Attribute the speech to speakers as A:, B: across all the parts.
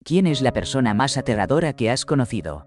A: ¿Quién es la persona más aterradora que has conocido?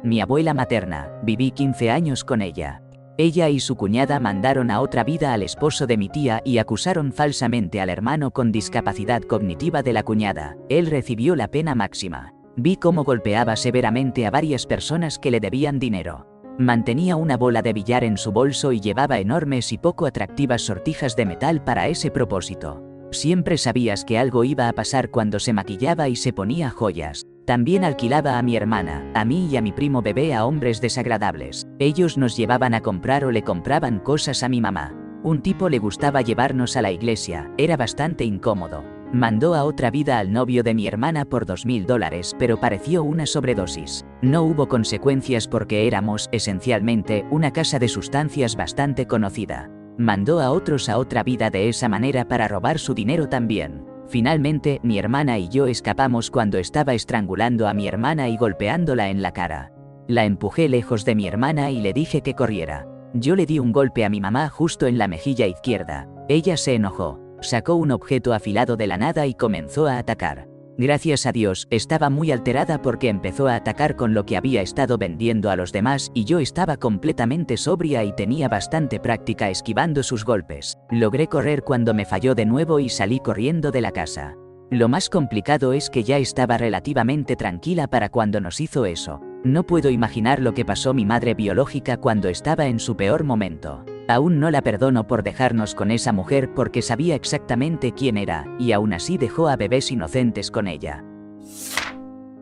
A: Mi abuela materna, viví 15 años con ella. Ella y su cuñada mandaron a otra vida al esposo de mi tía y acusaron falsamente al hermano con discapacidad cognitiva de la cuñada. Él recibió la pena máxima. Vi cómo golpeaba severamente a varias personas que le debían dinero. Mantenía una bola de billar en su bolso y llevaba enormes y poco atractivas sortijas de metal para ese propósito. Siempre sabías que algo iba a pasar cuando se maquillaba y se ponía joyas. También alquilaba a mi hermana, a mí y a mi primo bebé a hombres desagradables. Ellos nos llevaban a comprar o le compraban cosas a mi mamá. Un tipo le gustaba llevarnos a la iglesia, era bastante incómodo. Mandó a otra vida al novio de mi hermana por $2000, pero pareció una sobredosis. No hubo consecuencias porque éramos, esencialmente, una casa de sustancias bastante conocida. Mandó a otros a otra vida de esa manera para robar su dinero también. Finalmente, mi hermana y yo escapamos cuando estaba estrangulando a mi hermana y golpeándola en la cara. La empujé lejos de mi hermana y le dije que corriera. Yo le di un golpe a mi mamá justo en la mejilla izquierda. Ella se enojó, sacó un objeto afilado de la nada y comenzó a atacar. Gracias a Dios, estaba muy alterada porque empezó a atacar con lo que había estado vendiendo a los demás y yo estaba completamente sobria y tenía bastante práctica esquivando sus golpes. Logré correr cuando me falló de nuevo y salí corriendo de la casa. Lo más complicado es que ya estaba relativamente tranquila para cuando nos hizo eso. No puedo imaginar lo que pasó mi madre biológica cuando estaba en su peor momento. Aún no la perdono por dejarnos con esa mujer porque sabía exactamente quién era, y aún así dejó a bebés inocentes con ella.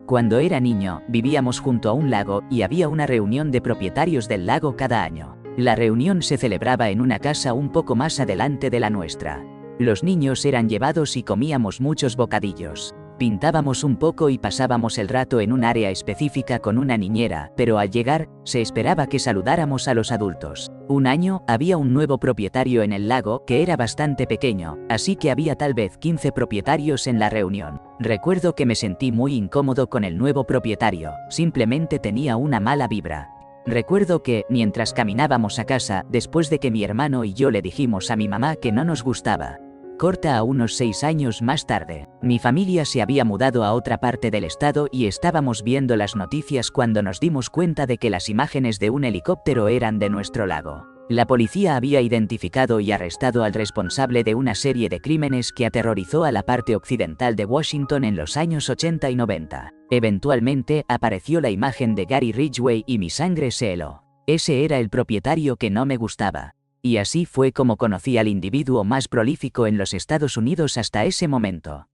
A: Cuando era niño, vivíamos junto a un lago y había una reunión de propietarios del lago cada año. La reunión se celebraba en una casa un poco más adelante de la nuestra. Los niños eran llevados y comíamos muchos bocadillos. Pintábamos un poco y pasábamos el rato en un área específica con una niñera, pero al llegar, se esperaba que saludáramos a los adultos. Un año, había un nuevo propietario en el lago que era bastante pequeño, así que había tal vez 15 propietarios en la reunión. Recuerdo que me sentí muy incómodo con el nuevo propietario, simplemente tenía una mala vibra. Recuerdo que, mientras caminábamos a casa, después de que mi hermano y yo le dijimos a mi mamá que no nos gustaba. Corta a unos 6 años más tarde. Mi familia se había mudado a otra parte del estado y estábamos viendo las noticias cuando nos dimos cuenta de que las imágenes de un helicóptero eran de nuestro lago. La policía había identificado y arrestado al responsable de una serie de crímenes que aterrorizó a la parte occidental de Washington en los años 80 y 90. Eventualmente, apareció la imagen de Gary Ridgway y mi sangre se heló. Ese era el propietario que no me gustaba. Y así fue como conocí al individuo más prolífico en los Estados Unidos hasta ese momento.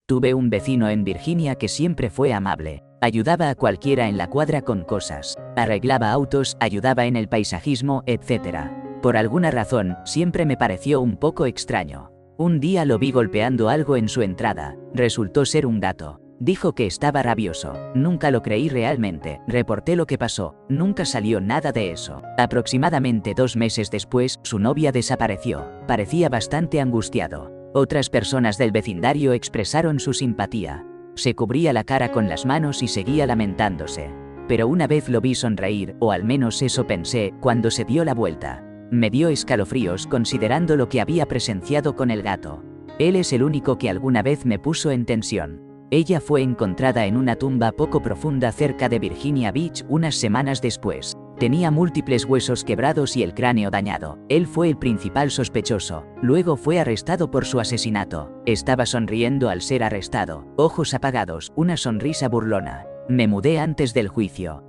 A: Tuve un vecino en Virginia que siempre fue amable. Ayudaba a cualquiera en la cuadra con cosas. Arreglaba autos, ayudaba en el paisajismo, etc. Por alguna razón, siempre me pareció un poco extraño. Un día lo vi golpeando algo en su entrada. Resultó ser un gato. Dijo que estaba rabioso. Nunca lo creí realmente. Reporté lo que pasó. Nunca salió nada de eso. Aproximadamente 2 meses después, su novia desapareció. Parecía bastante angustiado. Otras personas del vecindario expresaron su simpatía. Se cubría la cara con las manos y seguía lamentándose. Pero una vez lo vi sonreír, o al menos eso pensé, cuando se dio la vuelta. Me dio escalofríos considerando lo que había presenciado con el gato. Él es el único que alguna vez me puso en tensión. Ella fue encontrada en una tumba poco profunda cerca de Virginia Beach unas semanas después. Tenía múltiples huesos quebrados y el cráneo dañado. Él fue el principal sospechoso. Luego fue arrestado por su asesinato. Estaba sonriendo al ser arrestado. Ojos apagados, una sonrisa burlona. Me mudé antes del juicio.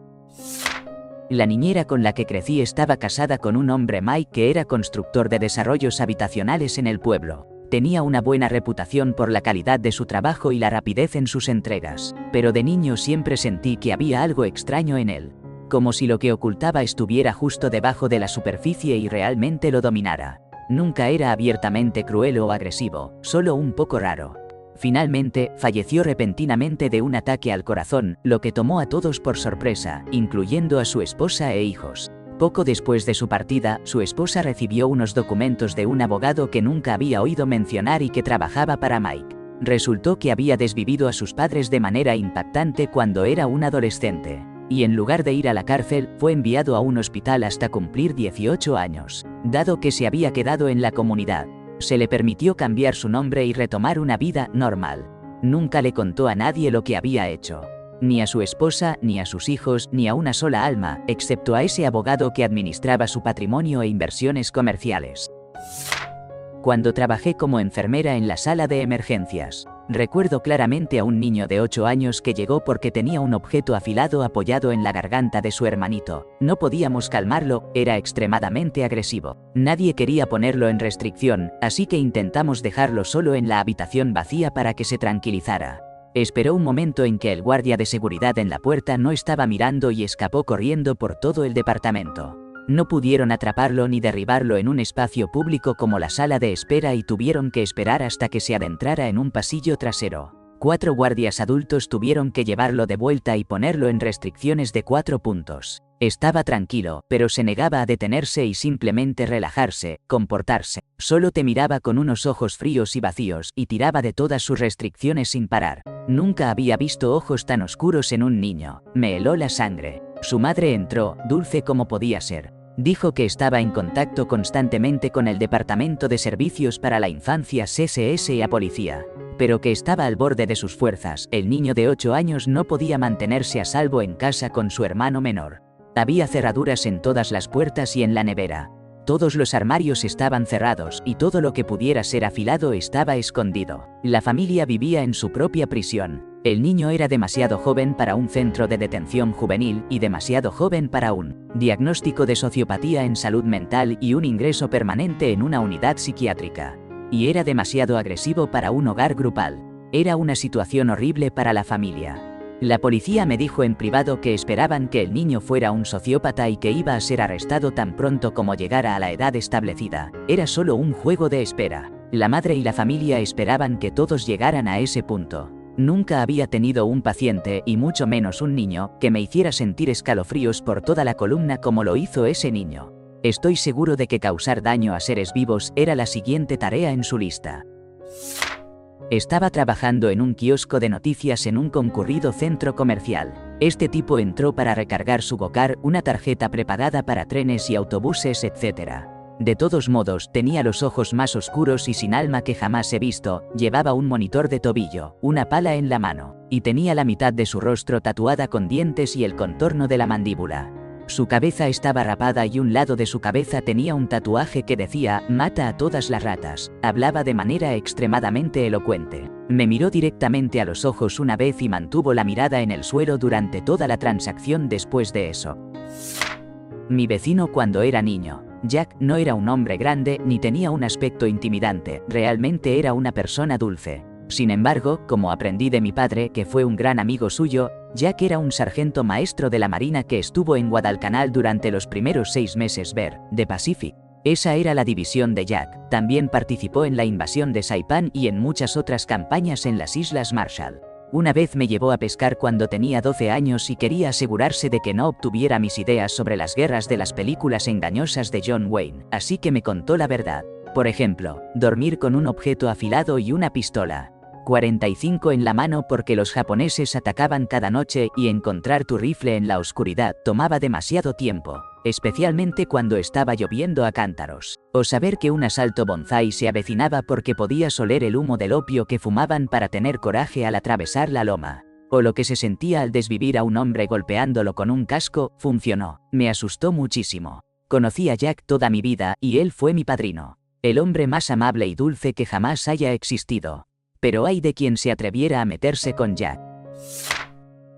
A: La niñera con la que crecí estaba casada con un hombre Mike que era constructor de desarrollos habitacionales en el pueblo. Tenía una buena reputación por la calidad de su trabajo y la rapidez en sus entregas, pero de niño siempre sentí que había algo extraño en él, como si lo que ocultaba estuviera justo debajo de la superficie y realmente lo dominara. Nunca era abiertamente cruel o agresivo, solo un poco raro. Finalmente, falleció repentinamente de un ataque al corazón, lo que tomó a todos por sorpresa, incluyendo a su esposa e hijos. Poco después de su partida, su esposa recibió unos documentos de un abogado que nunca había oído mencionar y que trabajaba para Mike. Resultó que había desvivido a sus padres de manera impactante cuando era un adolescente. Y en lugar de ir a la cárcel, fue enviado a un hospital hasta cumplir 18 años. Dado que se había quedado en la comunidad, se le permitió cambiar su nombre y retomar una vida normal. Nunca le contó a nadie lo que había hecho. Ni a su esposa, ni a sus hijos, ni a una sola alma, excepto a ese abogado que administraba su patrimonio e inversiones comerciales. Cuando trabajé como enfermera en la sala de emergencias, recuerdo claramente a un niño de 8 años que llegó porque tenía un objeto afilado apoyado en la garganta de su hermanito. No podíamos calmarlo, era extremadamente agresivo. Nadie quería ponerlo en restricción, así que intentamos dejarlo solo en la habitación vacía para que se tranquilizara. Esperó un momento en que el guardia de seguridad en la puerta no estaba mirando y escapó corriendo por todo el departamento. No pudieron atraparlo ni derribarlo en un espacio público como la sala de espera y tuvieron que esperar hasta que se adentrara en un pasillo trasero. 4 guardias adultos tuvieron que llevarlo de vuelta y ponerlo en restricciones de 4 puntos. Estaba tranquilo, pero se negaba a detenerse y simplemente relajarse, comportarse. Solo te miraba con unos ojos fríos y vacíos y tiraba de todas sus restricciones sin parar. Nunca había visto ojos tan oscuros en un niño. Me heló la sangre. Su madre entró, dulce como podía ser. Dijo que estaba en contacto constantemente con el Departamento de Servicios para la Infancia CSS y a policía, pero que estaba al borde de sus fuerzas. El niño de 8 años no podía mantenerse a salvo en casa con su hermano menor. Había cerraduras en todas las puertas y en la nevera. Todos los armarios estaban cerrados y todo lo que pudiera ser afilado estaba escondido. La familia vivía en su propia prisión. El niño era demasiado joven para un centro de detención juvenil y demasiado joven para un diagnóstico de sociopatía en salud mental y un ingreso permanente en una unidad psiquiátrica. Y era demasiado agresivo para un hogar grupal. Era una situación horrible para la familia. La policía me dijo en privado que esperaban que el niño fuera un sociópata y que iba a ser arrestado tan pronto como llegara a la edad establecida. Era solo un juego de espera. La madre y la familia esperaban que todos llegaran a ese punto. Nunca había tenido un paciente, y mucho menos un niño, que me hiciera sentir escalofríos por toda la columna como lo hizo ese niño. Estoy seguro de que causar daño a seres vivos era la siguiente tarea en su lista. Estaba trabajando en un kiosco de noticias en un concurrido centro comercial. Este tipo entró para recargar su go-kart, una tarjeta prepagada para trenes y autobuses, etc. De todos modos, tenía los ojos más oscuros y sin alma que jamás he visto, llevaba un monitor de tobillo, una pala en la mano, y tenía la mitad de su rostro tatuada con dientes y el contorno de la mandíbula. Su cabeza estaba rapada y un lado de su cabeza tenía un tatuaje que decía, "Mata a todas las ratas". Hablaba de manera extremadamente elocuente. Me miró directamente a los ojos una vez y mantuvo la mirada en el suelo durante toda la transacción después de eso. Mi vecino cuando era niño. Jack no era un hombre grande ni tenía un aspecto intimidante, realmente era una persona dulce. Sin embargo, como aprendí de mi padre, que fue un gran amigo suyo, Jack era un sargento maestro de la Marina que estuvo en Guadalcanal durante los primeros 6 meses de Pacific. Esa era la división de Jack. También participó en la invasión de Saipán y en muchas otras campañas en las Islas Marshall. Una vez me llevó a pescar cuando tenía 12 años y quería asegurarse de que no obtuviera mis ideas sobre las guerras de las películas engañosas de John Wayne, así que me contó la verdad. Por ejemplo, dormir con un objeto afilado y una pistola. 45 en la mano porque los japoneses atacaban cada noche y encontrar tu rifle en la oscuridad tomaba demasiado tiempo, especialmente cuando estaba lloviendo a cántaros. O saber que un asalto bonsái se avecinaba porque podías oler el humo del opio que fumaban para tener coraje al atravesar la loma. O lo que se sentía al desvivir a un hombre golpeándolo con un casco, funcionó. Me asustó muchísimo. Conocí a Jack toda mi vida y él fue mi padrino. El hombre más amable y dulce que jamás haya existido. Pero hay de quien se atreviera a meterse con Jack.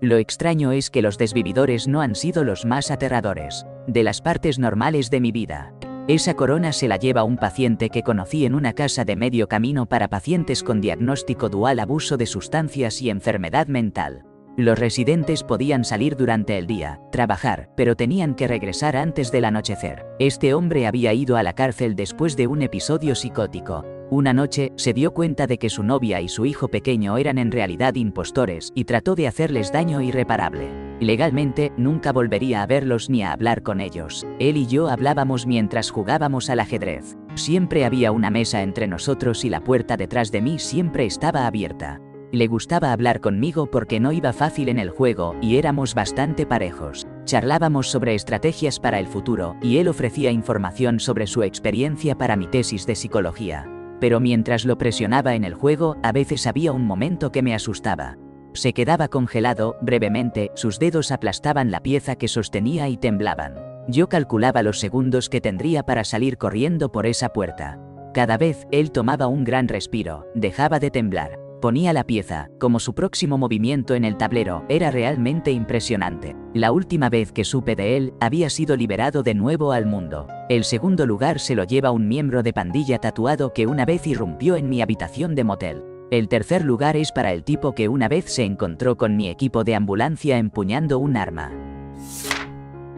A: Lo extraño es que los desvividores no han sido los más aterradores de las partes normales de mi vida. Esa corona se la lleva un paciente que conocí en una casa de medio camino para pacientes con diagnóstico dual, abuso de sustancias y enfermedad mental. Los residentes podían salir durante el día, trabajar, pero tenían que regresar antes del anochecer. Este hombre había ido a la cárcel después de un episodio psicótico. Una noche, se dio cuenta de que su novia y su hijo pequeño eran en realidad impostores y trató de hacerles daño irreparable. Legalmente, nunca volvería a verlos ni a hablar con ellos. Él y yo hablábamos mientras jugábamos al ajedrez. Siempre había una mesa entre nosotros y la puerta detrás de mí siempre estaba abierta. Le gustaba hablar conmigo porque no iba fácil en el juego y éramos bastante parejos. Charlábamos sobre estrategias para el futuro y él ofrecía información sobre su experiencia para mi tesis de psicología. pero mientras lo presionaba en el juego, a veces había un momento que me asustaba. Se quedaba congelado, brevemente, sus dedos aplastaban la pieza que sostenía y temblaban. Yo calculaba los segundos que tendría para salir corriendo por esa puerta. Cada vez, él tomaba un gran respiro, dejaba de temblar, ponía la pieza, como su próximo movimiento en el tablero, era realmente impresionante. La última vez que supe de él, había sido liberado de nuevo al mundo. El segundo lugar se lo lleva un miembro de pandilla tatuado que una vez irrumpió en mi habitación de motel. El tercer lugar es para el tipo que una vez se encontró con mi equipo de ambulancia empuñando un arma.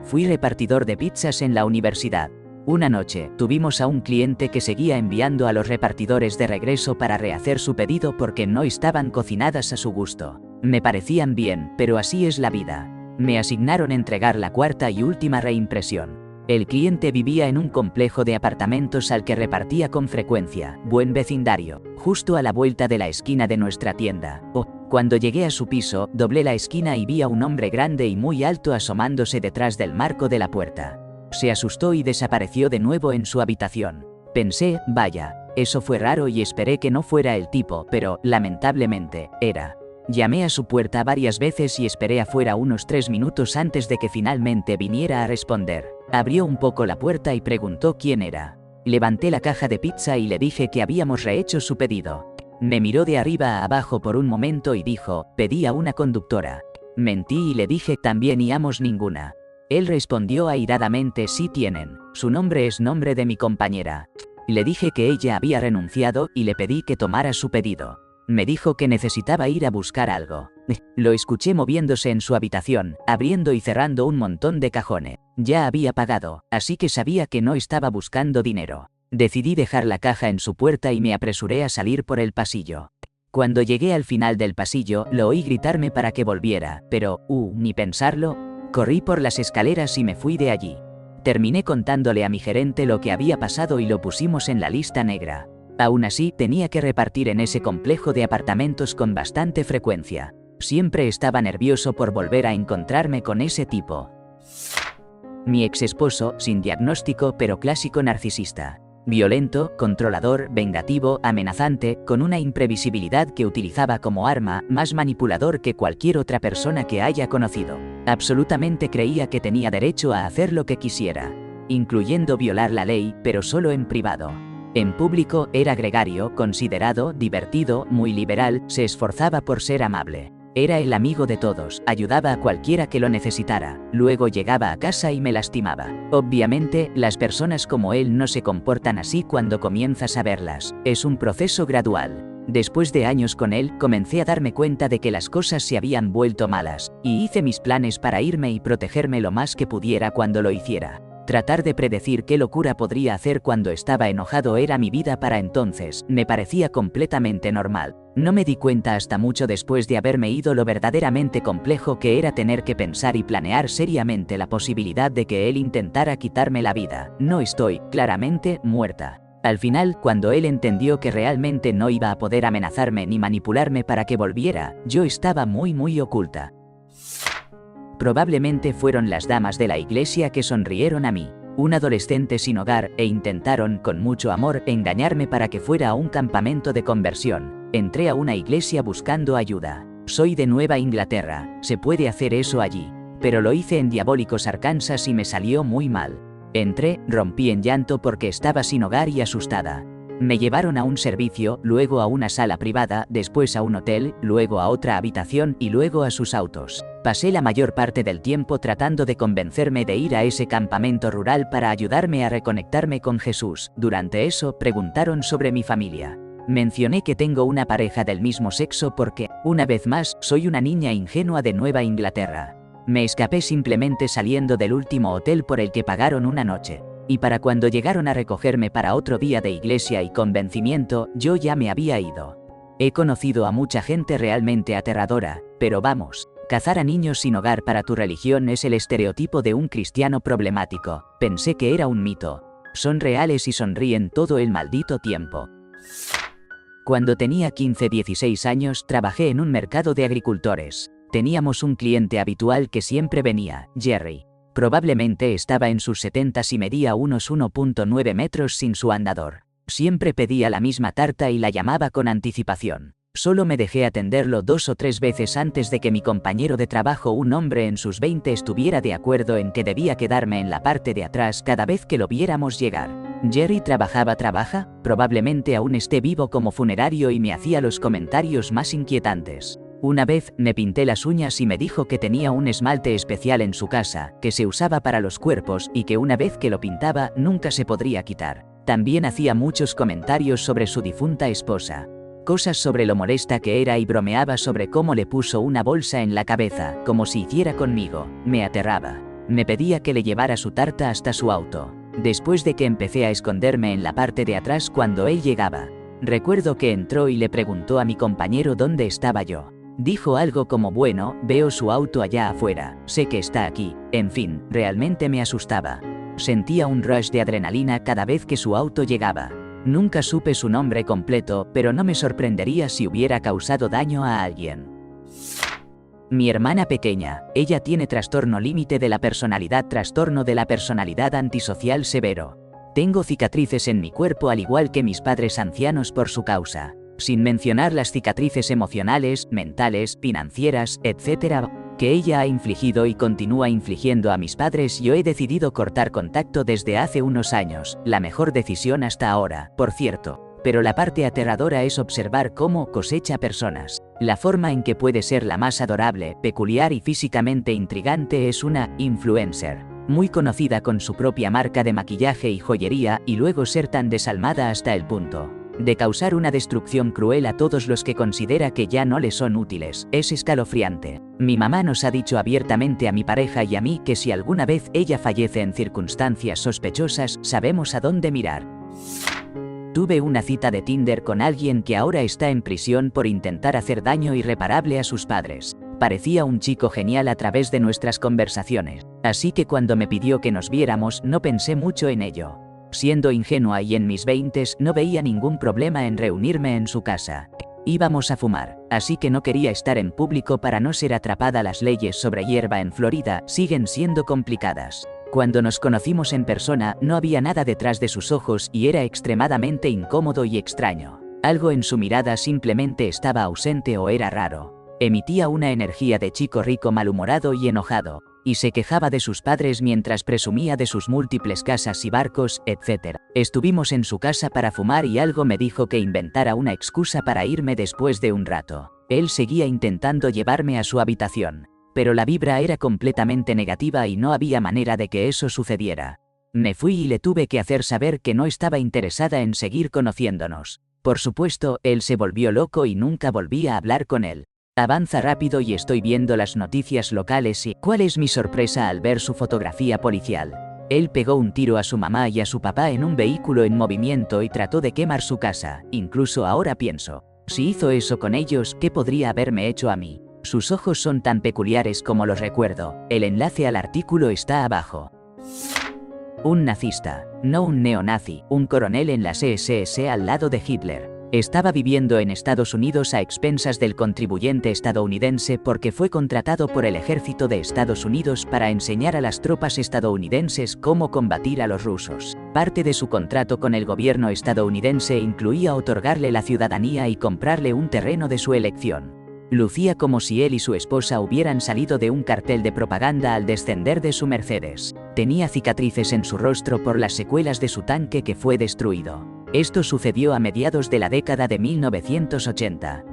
A: Fui repartidor de pizzas en la universidad. Una noche, tuvimos a un cliente que seguía enviando a los repartidores de regreso para rehacer su pedido porque no estaban cocinadas a su gusto. Me parecían bien, pero así es la vida. Me asignaron entregar la cuarta y última reimpresión. El cliente vivía en un complejo de apartamentos al que repartía con frecuencia, buen vecindario, justo a la vuelta de la esquina de nuestra tienda. Cuando llegué a su piso, doblé la esquina y vi a un hombre grande y muy alto asomándose detrás del marco de la puerta. Se asustó y desapareció de nuevo en su habitación. Pensé, vaya, eso fue raro y esperé que no fuera el tipo, pero, lamentablemente, era. Llamé a su puerta varias veces y esperé afuera unos 3 minutos antes de que finalmente viniera a responder. Abrió un poco la puerta y preguntó quién era. Levanté la caja de pizza y le dije que habíamos rehecho su pedido. Me miró de arriba a abajo por un momento y dijo, pedí a una conductora. Mentí y le dije también íamos ninguna. Él respondió airadamente sí tienen, su nombre es nombre de mi compañera. Le dije que ella había renunciado y le pedí que tomara su pedido. Me dijo que necesitaba ir a buscar algo. Lo escuché moviéndose en su habitación, abriendo y cerrando un montón de cajones. Ya había pagado, así que sabía que no estaba buscando dinero. Decidí dejar la caja en su puerta y me apresuré a salir por el pasillo. Cuando llegué al final del pasillo, lo oí gritarme para que volviera, pero, ni pensarlo, corrí por las escaleras y me fui de allí. Terminé contándole a mi gerente lo que había pasado y lo pusimos en la lista negra. Aún así, tenía que repartir en ese complejo de apartamentos con bastante frecuencia. Siempre estaba nervioso por volver a encontrarme con ese tipo. Mi ex esposo, sin diagnóstico pero clásico narcisista. Violento, controlador, vengativo, amenazante, con una imprevisibilidad que utilizaba como arma, más manipulador que cualquier otra persona que haya conocido. Absolutamente creía que tenía derecho a hacer lo que quisiera, incluyendo violar la ley, pero solo en privado. En público era gregario, considerado, divertido, muy liberal, se esforzaba por ser amable. Era el amigo de todos, ayudaba a cualquiera que lo necesitara, luego llegaba a casa y me lastimaba. Obviamente, las personas como él no se comportan así cuando comienzas a verlas, es un proceso gradual. Después de años con él, comencé a darme cuenta de que las cosas se habían vuelto malas, y hice mis planes para irme y protegerme lo más que pudiera cuando lo hiciera. Tratar de predecir qué locura podría hacer cuando estaba enojado era mi vida para entonces, me parecía completamente normal. No me di cuenta hasta mucho después de haberme ido lo verdaderamente complejo que era tener que pensar y planear seriamente la posibilidad de que él intentara quitarme la vida. No estoy, claramente, muerta. Al final, cuando él entendió que realmente no iba a poder amenazarme ni manipularme para que volviera, yo estaba muy oculta. Probablemente fueron las damas de la iglesia que sonrieron a mí, un adolescente sin hogar, e intentaron, con mucho amor, engañarme para que fuera a un campamento de conversión. Entré a una iglesia buscando ayuda. Soy de Nueva Inglaterra, se puede hacer eso allí. Pero lo hice en Diabólicos, Arkansas y me salió muy mal. Entré, rompí en llanto porque estaba sin hogar y asustada. Me llevaron a un servicio, luego a una sala privada, después a un hotel, luego a otra habitación y luego a sus autos. Pasé la mayor parte del tiempo tratando de convencerme de ir a ese campamento rural para ayudarme a reconectarme con Jesús. Durante eso, preguntaron sobre mi familia. Mencioné que tengo una pareja del mismo sexo porque, una vez más, soy una niña ingenua de Nueva Inglaterra. Me escapé simplemente saliendo del último hotel por el que pagaron una noche. Y para cuando llegaron a recogerme para otro día de iglesia y convencimiento, yo ya me había ido. He conocido a mucha gente realmente aterradora, pero vamos, cazar a niños sin hogar para tu religión es el estereotipo de un cristiano problemático. Pensé que era un mito. Son reales y sonríen todo el maldito tiempo. Cuando tenía 15-16 años, trabajé en un mercado de agricultores. Teníamos un cliente habitual que siempre venía, Jerry. Probablemente estaba en sus 70s y medía unos 1.9 metros sin su andador. Siempre pedía la misma tarta y la llamaba con anticipación. Solo me dejé atenderlo 2 o 3 veces antes de que mi compañero de trabajo, un hombre en sus 20, estuviera de acuerdo en que debía quedarme en la parte de atrás cada vez que lo viéramos llegar. Jerry trabaja, probablemente aún esté vivo como funerario, y me hacía los comentarios más inquietantes. Una vez me pinté las uñas y me dijo que tenía un esmalte especial en su casa, que se usaba para los cuerpos y que una vez que lo pintaba nunca se podría quitar. También hacía muchos comentarios sobre su difunta esposa. Cosas sobre lo molesta que era, y bromeaba sobre cómo le puso una bolsa en la cabeza, como si hiciera conmigo. Me aterraba. Me pedía que le llevara su tarta hasta su auto. Después de que empecé a esconderme en la parte de atrás cuando él llegaba. Recuerdo que entró y le preguntó a mi compañero dónde estaba yo. Dijo algo como: bueno, veo su auto allá afuera, sé que está aquí. En fin, realmente me asustaba. Sentía un rush de adrenalina cada vez que su auto llegaba. Nunca supe su nombre completo, pero no me sorprendería si hubiera causado daño a alguien. Mi hermana pequeña, ella tiene trastorno límite de la personalidad, trastorno de la personalidad antisocial severo. Tengo cicatrices en mi cuerpo al igual que mis padres ancianos por su causa, sin mencionar las cicatrices emocionales, mentales, financieras, etc., que ella ha infligido y continúa infligiendo a mis padres. Yo he decidido cortar contacto desde hace unos años, la mejor decisión hasta ahora, por cierto. Pero la parte aterradora es observar cómo cosecha personas. La forma en que puede ser la más adorable, peculiar y físicamente intrigante es una influencer, muy conocida con su propia marca de maquillaje y joyería, y luego ser tan desalmada hasta el punto de causar una destrucción cruel a todos los que considera que ya no le son útiles. Es escalofriante. Mi mamá nos ha dicho abiertamente a mi pareja y a mí que si alguna vez ella fallece en circunstancias sospechosas, sabemos a dónde mirar. Tuve una cita de Tinder con alguien que ahora está en prisión por intentar hacer daño irreparable a sus padres. Parecía un chico genial a través de nuestras conversaciones, así que cuando me pidió que nos viéramos no pensé mucho en ello. Siendo ingenua y en mis 20s, no veía ningún problema en reunirme en su casa. Íbamos a fumar, así que no quería estar en público para no ser atrapada. Las leyes sobre hierba en Florida siguen siendo complicadas. Cuando nos conocimos en persona, no había nada detrás de sus ojos y era extremadamente incómodo y extraño. Algo en su mirada simplemente estaba ausente o era raro. Emitía una energía de chico rico malhumorado y enojado, y se quejaba de sus padres mientras presumía de sus múltiples casas y barcos, etc. Estuvimos en su casa para fumar y algo me dijo que inventara una excusa para irme después de un rato. Él seguía intentando llevarme a su habitación, pero la vibra era completamente negativa y no había manera de que eso sucediera. Me fui y le tuve que hacer saber que no estaba interesada en seguir conociéndonos. Por supuesto, él se volvió loco y nunca volví a hablar con él. Avanza rápido y estoy viendo las noticias locales y ¿cuál es mi sorpresa al ver su fotografía policial? Él pegó un tiro a su mamá y a su papá en un vehículo en movimiento y trató de quemar su casa. Incluso ahora pienso, si hizo eso con ellos, ¿qué podría haberme hecho a mí? Sus ojos son tan peculiares como los recuerdo. El enlace al artículo está abajo. Un nazista, no un neonazi, un coronel en las SS al lado de Hitler. Estaba viviendo en Estados Unidos a expensas del contribuyente estadounidense porque fue contratado por el ejército de Estados Unidos para enseñar a las tropas estadounidenses cómo combatir a los rusos. Parte de su contrato con el gobierno estadounidense incluía otorgarle la ciudadanía y comprarle un terreno de su elección. Lucía como si él y su esposa hubieran salido de un cartel de propaganda al descender de su Mercedes. Tenía cicatrices en su rostro por las secuelas de su tanque que fue destruido. Esto sucedió a mediados de la década de 1980.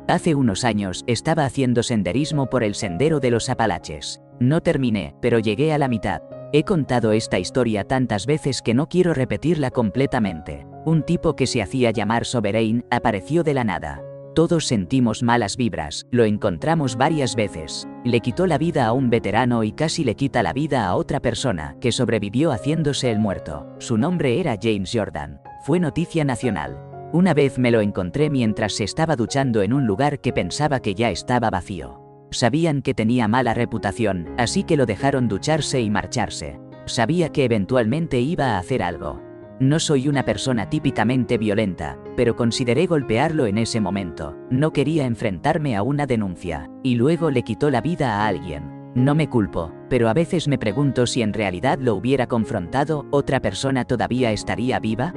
A: Hace unos años estaba haciendo senderismo por el sendero de los Apalaches. No terminé, pero llegué a la mitad. He contado esta historia tantas veces que no quiero repetirla completamente. Un tipo que se hacía llamar Sovereign apareció de la nada. Todos sentimos malas vibras, lo encontramos varias veces. Le quitó la vida a un veterano y casi le quita la vida a otra persona, que sobrevivió haciéndose el muerto. Su nombre era James Jordan. Fue noticia nacional. Una vez me lo encontré mientras se estaba duchando en un lugar que pensaba que ya estaba vacío. Sabían que tenía mala reputación, así que lo dejaron ducharse y marcharse. Sabía que eventualmente iba a hacer algo. No soy una persona típicamente violenta, pero consideré golpearlo en ese momento. No quería enfrentarme a una denuncia, y luego le quitó la vida a alguien. No me culpo, pero a veces me pregunto si en realidad lo hubiera confrontado, ¿otra persona todavía estaría viva?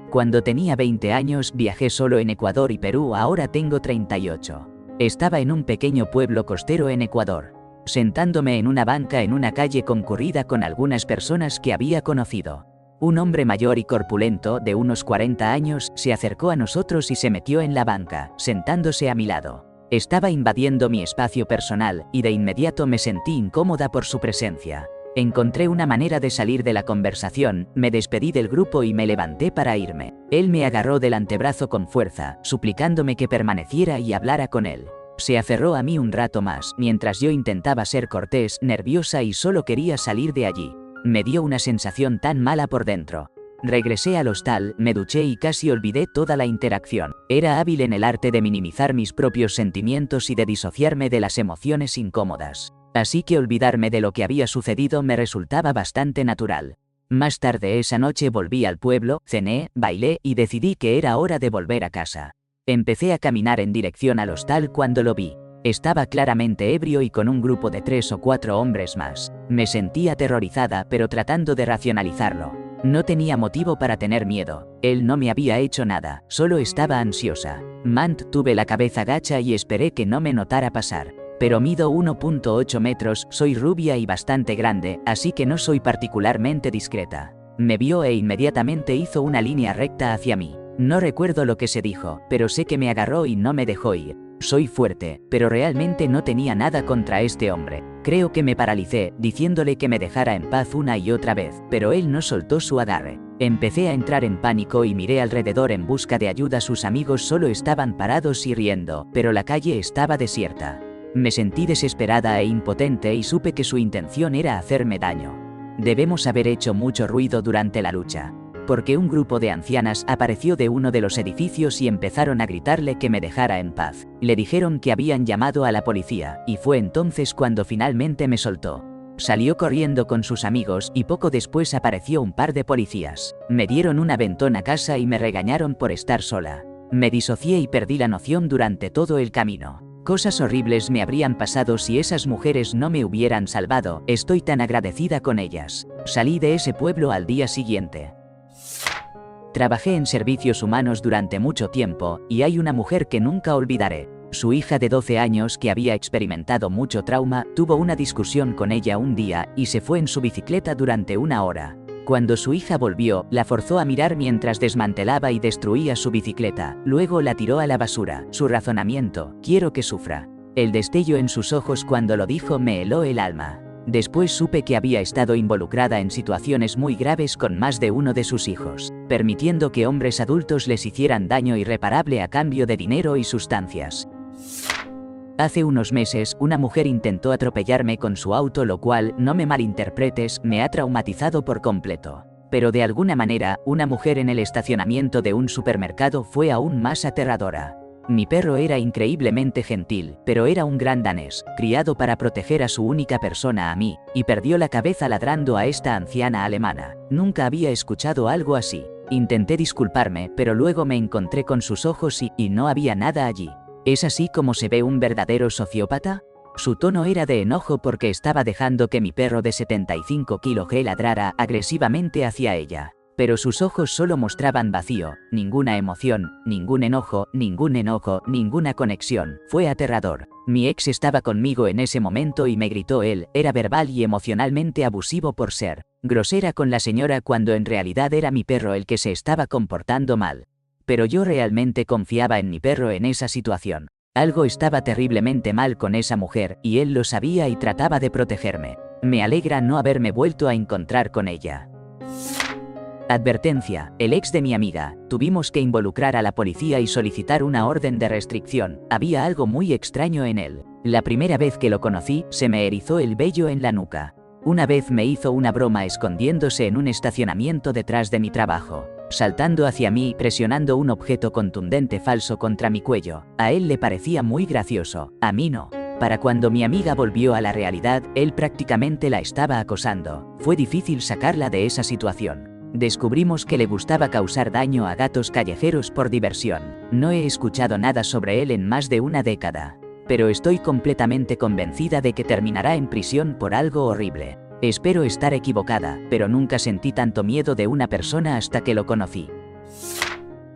A: Cuando tenía 20 años viajé solo en Ecuador y Perú, ahora tengo 38. Estaba en un pequeño pueblo costero en Ecuador, sentándome en una banca en una calle concurrida con algunas personas que había conocido. Un hombre mayor y corpulento, de unos 40 años, se acercó a nosotros y se metió en la banca, sentándose a mi lado. Estaba invadiendo mi espacio personal, y de inmediato me sentí incómoda por su presencia. Encontré una manera de salir de la conversación, me despedí del grupo y me levanté para irme. Él me agarró del antebrazo con fuerza, suplicándome que permaneciera y hablara con él. Se aferró a mí un rato más, mientras yo intentaba ser cortés, nerviosa y solo quería salir de allí. Me dio una sensación tan mala por dentro. Regresé al hostal, me duché y casi olvidé toda la interacción. Era hábil en el arte de minimizar mis propios sentimientos y de disociarme de las emociones incómodas. Así que olvidarme de lo que había sucedido me resultaba bastante natural. Más tarde esa noche volví al pueblo, cené, bailé y decidí que era hora de volver a casa. Empecé a caminar en dirección al hostal cuando lo vi. Estaba claramente ebrio y con un grupo de 3 o 4 hombres más. Me sentí aterrorizada, pero tratando de racionalizarlo. No tenía motivo para tener miedo. Él no me había hecho nada, solo estaba ansiosa. Mantuve la cabeza gacha y esperé que no me notara pasar. Pero mido 1.8 metros, soy rubia y bastante grande, así que no soy particularmente discreta. Me vio e inmediatamente hizo una línea recta hacia mí. No recuerdo lo que se dijo, pero sé que me agarró y no me dejó ir. Soy fuerte, pero realmente no tenía nada contra este hombre. Creo que me paralicé, diciéndole que me dejara en paz una y otra vez, pero él no soltó su agarre. Empecé a entrar en pánico y miré alrededor en busca de ayuda. Sus amigos solo estaban parados y riendo, pero la calle estaba desierta. Me sentí desesperada e impotente y supe que su intención era hacerme daño. Debemos haber hecho mucho ruido durante la lucha, porque un grupo de ancianas apareció de uno de los edificios y empezaron a gritarle que me dejara en paz. Le dijeron que habían llamado a la policía, y fue entonces cuando finalmente me soltó. Salió corriendo con sus amigos y poco después apareció un par de policías. Me dieron un aventón a casa y me regañaron por estar sola. Me disocié y perdí la noción durante todo el camino. Cosas horribles me habrían pasado si esas mujeres no me hubieran salvado. Estoy tan agradecida con ellas. Salí de ese pueblo al día siguiente. Trabajé en servicios humanos durante mucho tiempo, y hay una mujer que nunca olvidaré. Su hija de 12 años, que había experimentado mucho trauma, tuvo una discusión con ella un día, y se fue en su bicicleta durante 1 hora. Cuando su hija volvió, la forzó a mirar mientras desmantelaba y destruía su bicicleta, luego la tiró a la basura. Su razonamiento: quiero que sufra. El destello en sus ojos cuando lo dijo me heló el alma. Después supe que había estado involucrada en situaciones muy graves con más de uno de sus hijos, permitiendo que hombres adultos les hicieran daño irreparable a cambio de dinero y sustancias. Hace unos meses, una mujer intentó atropellarme con su auto, lo cual, no me malinterpretes, me ha traumatizado por completo. Pero de alguna manera, una mujer en el estacionamiento de un supermercado fue aún más aterradora. Mi perro era increíblemente gentil, pero era un gran danés, criado para proteger a su única persona, a mí, y perdió la cabeza ladrando a esta anciana alemana. Nunca había escuchado algo así. Intenté disculparme, pero luego me encontré con sus ojos y no había nada allí. ¿Es así como se ve un verdadero sociópata? Su tono era de enojo porque estaba dejando que mi perro de 75 kilos ladrara agresivamente hacia ella. Pero sus ojos solo mostraban vacío, ninguna emoción, ningún enojo, ninguna conexión. Fue aterrador. Mi ex estaba conmigo en ese momento y me gritó. Él era verbal y emocionalmente abusivo por ser grosera con la señora cuando en realidad era mi perro el que se estaba comportando mal. Pero yo realmente confiaba en mi perro en esa situación. Algo estaba terriblemente mal con esa mujer, y él lo sabía y trataba de protegerme. Me alegra no haberme vuelto a encontrar con ella. Advertencia: el ex de mi amiga. Tuvimos que involucrar a la policía y solicitar una orden de restricción. Había algo muy extraño en él. La primera vez que lo conocí, se me erizó el vello en la nuca. Una vez me hizo una broma escondiéndose en un estacionamiento detrás de mi trabajo, saltando hacia mí y presionando un objeto contundente falso contra mi cuello. A él le parecía muy gracioso, a mí no. Para cuando mi amiga volvió a la realidad, él prácticamente la estaba acosando. Fue difícil sacarla de esa situación. Descubrimos que le gustaba causar daño a gatos callejeros por diversión. No he escuchado nada sobre él en más de una década, pero estoy completamente convencida de que terminará en prisión por algo horrible. Espero estar equivocada, pero nunca sentí tanto miedo de una persona hasta que lo conocí.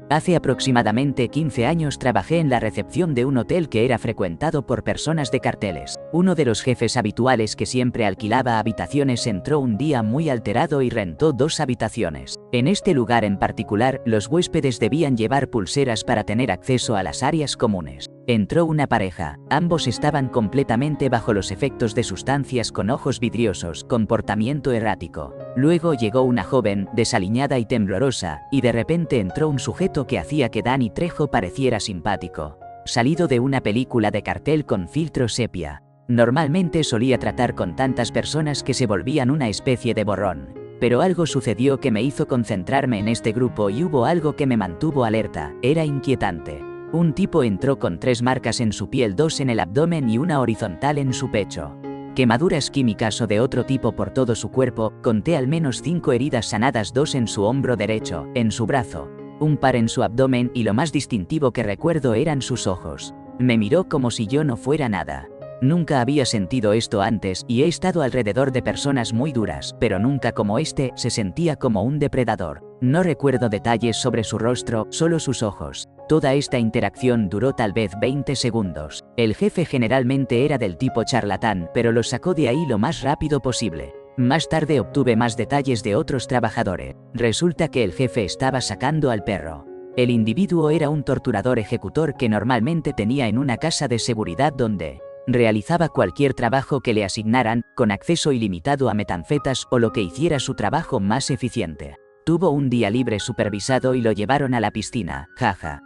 A: Hace aproximadamente 15 años trabajé en la recepción de un hotel que era frecuentado por personas de carteles. Uno de los jefes habituales que siempre alquilaba habitaciones entró un día muy alterado y rentó 2 habitaciones. En este lugar en particular, los huéspedes debían llevar pulseras para tener acceso a las áreas comunes. Entró una pareja, ambos estaban completamente bajo los efectos de sustancias con ojos vidriosos, comportamiento errático. Luego llegó una joven, desaliñada y temblorosa, y de repente entró un sujeto que hacía que Danny Trejo pareciera simpático. Salido de una película de cartel con filtro sepia. Normalmente solía tratar con tantas personas que se volvían una especie de borrón. Pero algo sucedió que me hizo concentrarme en este grupo y hubo algo que me mantuvo alerta, era inquietante. Un tipo entró con 3 marcas en su piel, 2 en el abdomen y una horizontal en su pecho. Quemaduras químicas o de otro tipo por todo su cuerpo, conté al menos 5 heridas sanadas, 2 en su hombro derecho, en su brazo, un par en su abdomen y lo más distintivo que recuerdo eran sus ojos. Me miró como si yo no fuera nada. Nunca había sentido esto antes y he estado alrededor de personas muy duras, pero nunca como se sentía como un depredador. No recuerdo detalles sobre su rostro, solo sus ojos. Toda esta interacción duró tal vez 20 segundos. El jefe generalmente era del tipo charlatán, pero lo sacó de ahí lo más rápido posible. Más tarde obtuve más detalles de otros trabajadores. Resulta que el jefe estaba sacando al perro. El individuo era un torturador ejecutor que normalmente tenía en una casa de seguridad donde realizaba cualquier trabajo que le asignaran, con acceso ilimitado a metanfetas o lo que hiciera su trabajo más eficiente. Tuvo un día libre supervisado y lo llevaron a la piscina, jaja.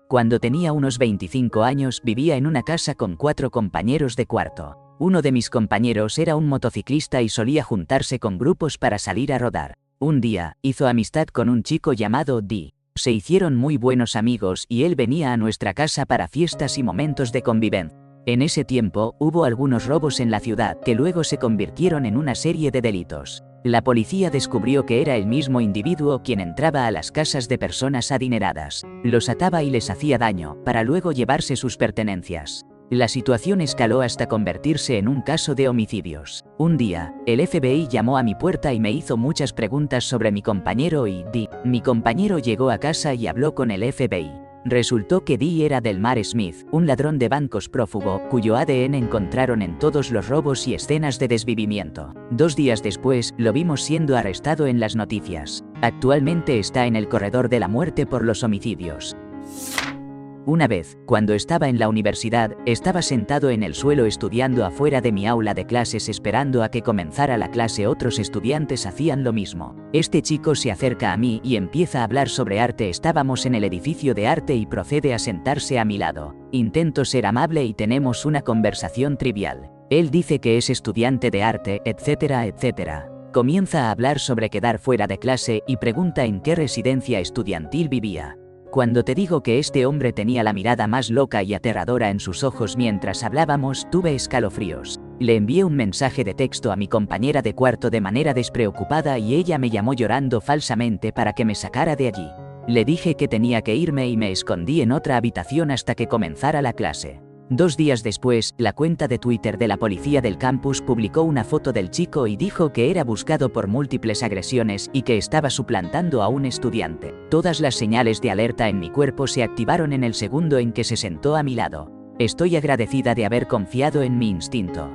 A: Cuando tenía unos 25 años vivía en una casa con 4 compañeros de cuarto. Uno de mis compañeros era un motociclista y solía juntarse con grupos para salir a rodar. Un día, hizo amistad con un chico llamado Dee. Se hicieron muy buenos amigos y él venía a nuestra casa para fiestas y momentos de convivencia. En ese tiempo, hubo algunos robos en la ciudad que luego se convirtieron en una serie de delitos. La policía descubrió que era el mismo individuo quien entraba a las casas de personas adineradas, los ataba y les hacía daño, para luego llevarse sus pertenencias. La situación escaló hasta convertirse en un caso de homicidios. Un día, el FBI llamó a mi puerta y me hizo muchas preguntas sobre mi compañero y Dee. Mi compañero llegó a casa y habló con el FBI. Resultó que Dee era Delmar Smith, un ladrón de bancos prófugo, cuyo ADN encontraron en todos los robos y escenas de desvivimiento. 2 días después, lo vimos siendo arrestado en las noticias. Actualmente está en el corredor de la muerte por los homicidios. Una vez, cuando estaba en la universidad, estaba sentado en el suelo estudiando afuera de mi aula de clases esperando a que comenzara la clase. Otros estudiantes hacían lo mismo. Este chico se acerca a mí y empieza a hablar sobre arte. Estábamos en el edificio de arte y procede a sentarse a mi lado. Intento ser amable y tenemos una conversación trivial. Él dice que es estudiante de arte, etcétera, etcétera. Comienza a hablar sobre quedar fuera de clase y pregunta en qué residencia estudiantil vivía. Cuando te digo que este hombre tenía la mirada más loca y aterradora en sus ojos mientras hablábamos, tuve escalofríos. Le envié un mensaje de texto a mi compañera de cuarto de manera despreocupada y ella me llamó llorando falsamente para que me sacara de allí. Le dije que tenía que irme y me escondí en otra habitación hasta que comenzara la clase. 2 días después, la cuenta de Twitter de la policía del campus publicó una foto del chico y dijo que era buscado por múltiples agresiones y que estaba suplantando a un estudiante. Todas las señales de alerta en mi cuerpo se activaron en el segundo en que se sentó a mi lado. Estoy agradecida de haber confiado en mi instinto.